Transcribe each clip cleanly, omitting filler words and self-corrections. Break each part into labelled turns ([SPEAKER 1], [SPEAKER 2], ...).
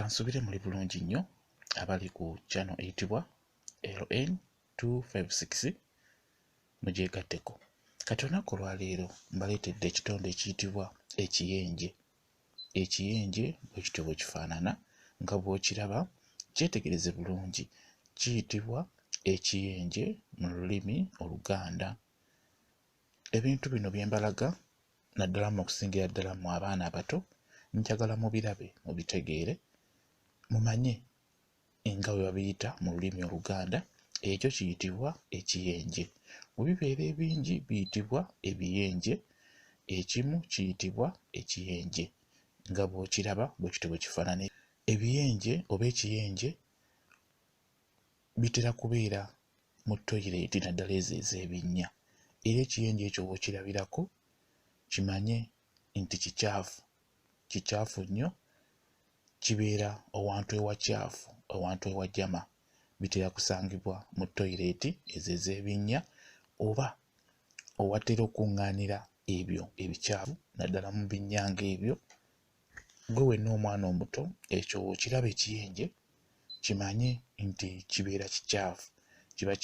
[SPEAKER 1] Kansubire muli bulungi nnyo abali ku channel eyitibwa LN256 mugyegatteko. Kati olunaku olwaleero mbaleetedde ekitonde ekiyitibwa ekiyenje. Ekiyenje bwe kityo bwe kifaanana nga bw'okiraba kyetegereze bulungi, kiyitibwa ekiyenje mu lulimi Oluganda. Ebintu bino bye mbalaga naddala mu okusingira ddala mu abaana abato njagala mubirabe mubitegeere mumanye nga bwe babiyita mu lulimi Oluganda. Ekyo kiyitibwa ekiyenje. Bwe bibeera ebingi biyitibwa ebiyenje, ekimu kiyitibwa ekiyenje nga bw'okiraba bwe kityo bwe kifaanana. Ebiyenje oba ekiyenje bitera kubeera mu toyireeti naddala ezo ez'ebinnya, era ekiyenje ekyo bw'okirabirako kimanye nti kicaafu nnyo, kibeera owantu ewacaafu, owantu ewajama. Bitera kusangibwa mu toyireeti ezo ez'ebinnya oba owatera okuŋŋaanira ebyo ebicaafu naddala mu binnya ng'ebyo. Gwe wenna omwana omuto ekyo bw'okiraba ekiyenje kimanye nti kibeera kicaafu, kiba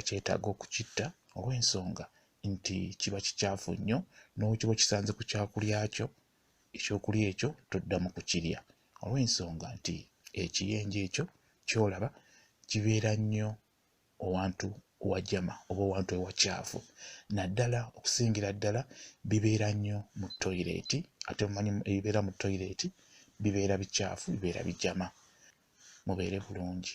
[SPEAKER 1] kyetaaga okukitta olw'ensonga nti kiba kicaafu nnyo, n'okiba okisanze ku kyakulya kyo, ekyokulya ekyo toddamu kukirya olw'ensonga nti ekiyenje ekyo ky'olaba kibeera nnyo owantu ewajama oba owantu ewacaafu. Naddala okusingira ddala bibeera nnyo mu toyireeti, ate mumanyi ebibeera mu toyireeti bibeera bicaafu, bibeera bijama. Mubeere bulungi.